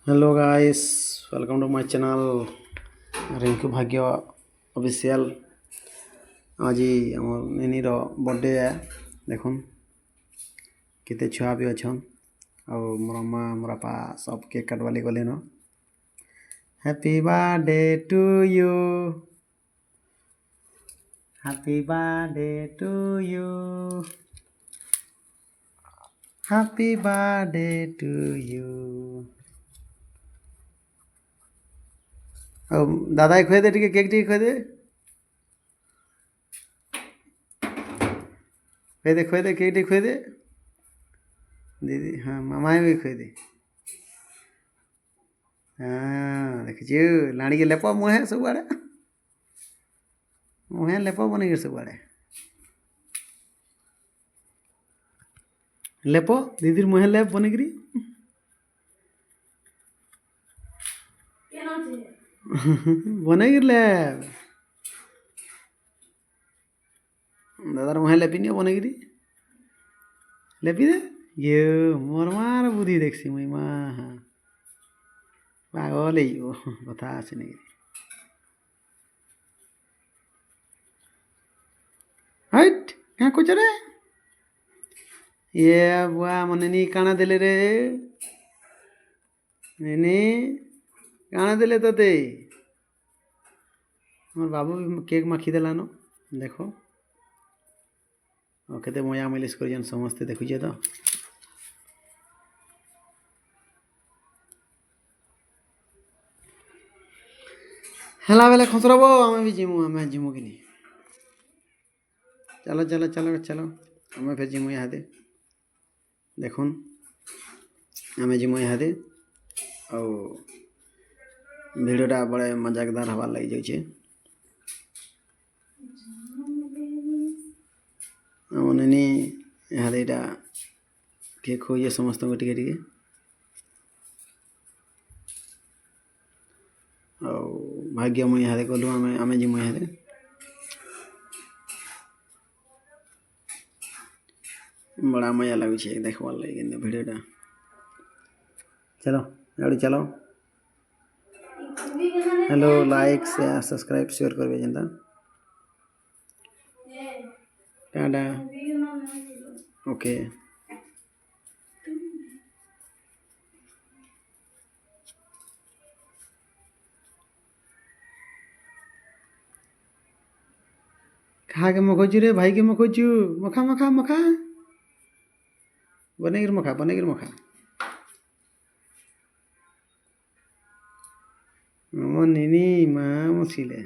Hello guys, welcome to my channel Rinku Bhagya official. आज आम नेनीर birthday है। देखुन केते छुआ भी अच्छन और मोर माँ मोर बापा सब केक काटवाली गले न। Happy birthday to you, happy birthday to you, happy birthday to you. ଆଉ ଦାଦା ଖୁଆଇଦେ ଟିକେ କେକ୍ ଟିକେ ଖୁଆଇଦେ ଖୁଆଇଦେ କେକ୍ ଟିକେ ଖୁଆଇଦେ दीदी। हाँ मामा भी खुआइदे। हाँ देखिଛୁ लाणीके लेप मुहे सबुआड़े, मुहे लेप बनेकर सबुआड़े लेप दीदी मुहे लेप बनेकरी बनेकर लेप दादार मुहे लेपिनी बनेकरी लेपी दे। ये मोर मार बुद्धि देखसी मुई माँ। हाँ पागल कथा आसे नहीं। हट क्या कुछ रे ये बुआ मने नी काना देले रे नेनी काना देले तोते। मोर बाबू केक माखी देलान देखो केते मजा मिलिस कर समस्ते देखुचे तो। हेला बेले खसरब आम भी जिमु, आम जिमु कि नहीं। चलो चलो चलो चलो आम फिर जिमु यहाँ देखुन आम जिमु यहाँ और भिडियोटा बड़े मजाकदार हबार लगी जाइए। आम नेनी यहाँ यहाँ केक खुए समस्त को टिके टिके और भाग्य मुई यहाँ गलु आम आम जिमु यहाँ बड़ा मजा लगुच देखवार लगे भिडियोटा। चलो गाड़ी चलो। Hello like share subscribe share करबे जेनता टाटा ओके। खा के मखोचु रे भाई के मखोचु मखा मखा मखा बनेगिर मखा बनेगिर मखा मो नेनी माँ मसिले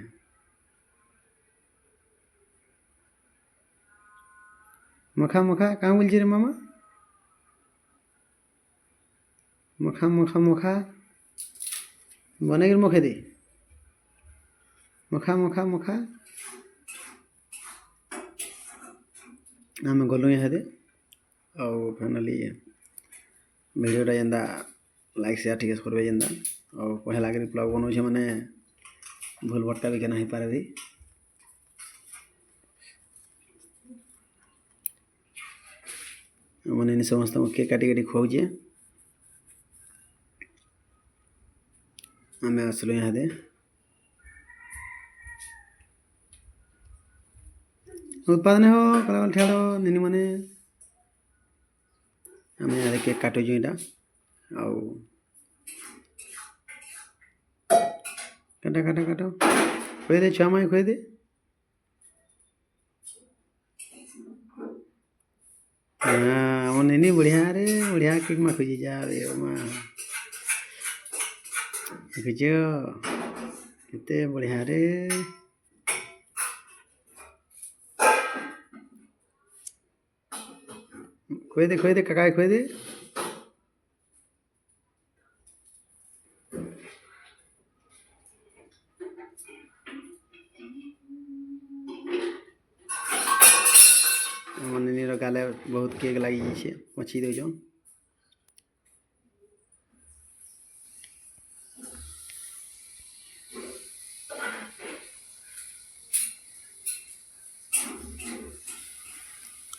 मखा मखा कहाँ बोल रे मामा मखा मखा मखा बनेगिर मखे दे मखा मखा मखा। आम गलु यहाँ और फाइनाली भिडियोटा जेनता लाइक शेयर ठीक करबे जेनता और पहला लगे ब्लॉग बनाऊे मैंने भूल भटका भी केना पारे भी। मैंने समस्त केक काटी काटी खुआचे आम आसलु यहाँ उत्पादन हो कला ठेड़ नेनी मैंने आम यहाँ केक काटुचु यहाँ आउ काटा काटा काट खुए दे छुआ माई खुए दे। हाँ मो नेनी बढ़िया रे बढ़िया केक मा खुजी जा रे माँ देखुच केते बढ़िया रे। खुए दे काका खुए दे। नेनीर गाले बहुत केक लगी जाइए पची दौन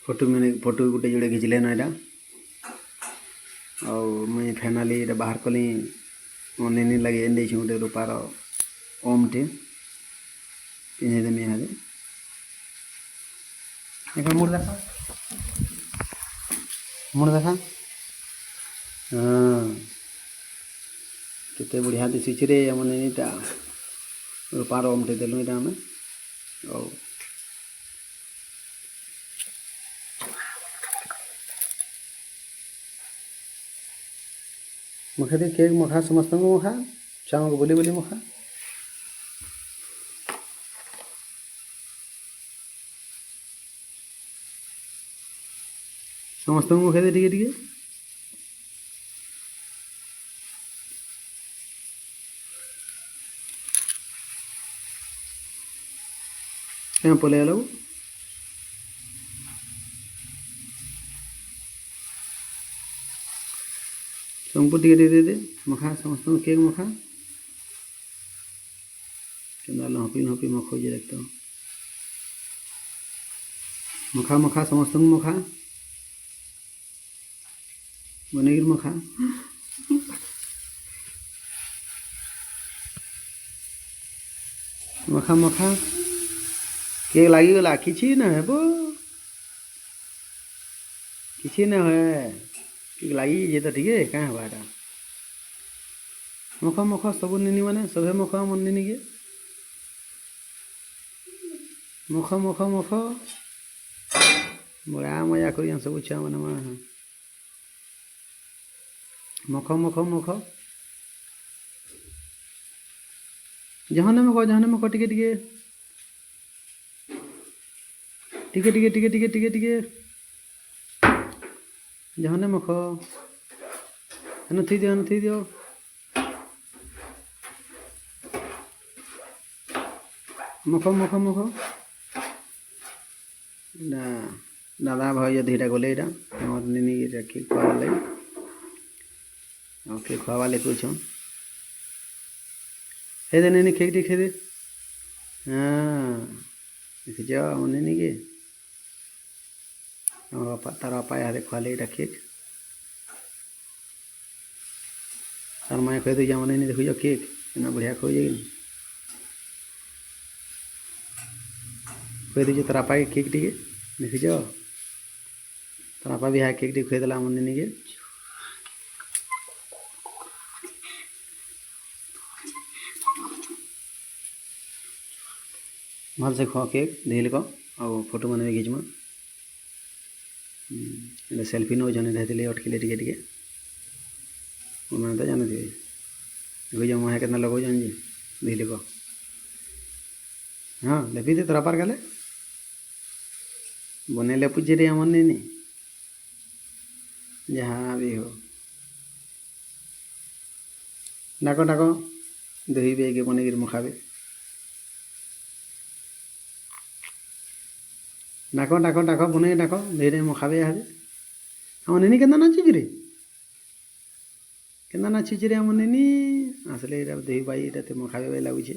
फोटो मैंने फोटो गोटे जोड़े घिचले ना यहाँ और मुझे फाइनाली बाहर कली नेनी लगे एंडे गोटे रूपार ओमटे पिंधेदेमी इहादे देखा मुड़ देखा हाँ केते बढ़िया दिशुचे रे आम नेनीटा रूपार ओमटे देलु इटा आमे और मुखा दे केक मुखा समस्त मुखा चाँग बोली बोली मुखा समस्त मुखा दे टिके टिके क्या पले आलो सबको टिके टिके दे मुखा समस्त केक मुखा हपी हपी मैं खोजे देखता हूँ मुखा मुखा समस्त मुखा बनेगिर मुखा मुखा मुखा केक लगी गला किसी न है किसी न है केक लगी ये तो ठीक है क्या है बाटा मुखा मुखा सब निनी माने सभे मुखा मन निनी के मुखा मुखा मुखा बड़ा मजा करिया सब छुआ मैंने मुख मुख मुख जहाने मुख टिके टिके टिके टिके टिके टिके टिके टिके जहाने मुख थी दियो मुख मुख मुख ना दादा भाई धीरा गले निनी केक खुआ केक खुआ कुछ हे दे नहीं केक दिखे दे हाँ देखी जाओ नहीं के तार बापा यहाँ खुआले यहाँ केक तार माए खुद जा नहीं देखो जाओ केक इतना बढ़िया खुए खुए दीजिए तार बापा के केक टी देखी जाओ तार बापा भी यहाँ केक टी खुए देला नहीं के भल से खुआ केक ढील को और फोटो मन घिचमा सेल्फी नौ जन रहते अटकिले टिके टिके तो जानी थे जो मुहे कितना लगो जान जी ढील को हाँ लेपी दे तोरा पार गले बने ले पूछे रे मन नहीं जहाँ भी हो डाको डाको दही बे के बने गिर मुखाबे डाको डाको डाको बने डाको धीरे मुखाबे यहाँ हम नहीं के नाचुच रे के नाचुच रे हम नहीं आसले दही बाई ये मुखाबे बाई लगुचे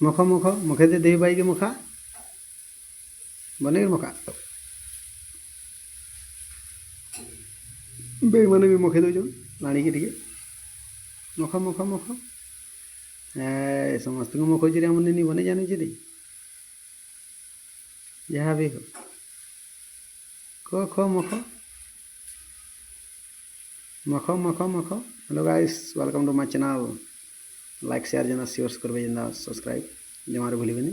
मुख मुख मुखे दे दही बाई के मुखा बने मुखा बे मैंने भी मुखे दो लाणी के टिके मुख मुख मुख समस्त को मुख जी हम नहीं बने जानी रे जहाँ भी हो खो खो मुख मुख मुख मुख hello guys welcome to my channel like share जना शेयर करबे जना सब्सक्राइब जमारे भूलिबेनी।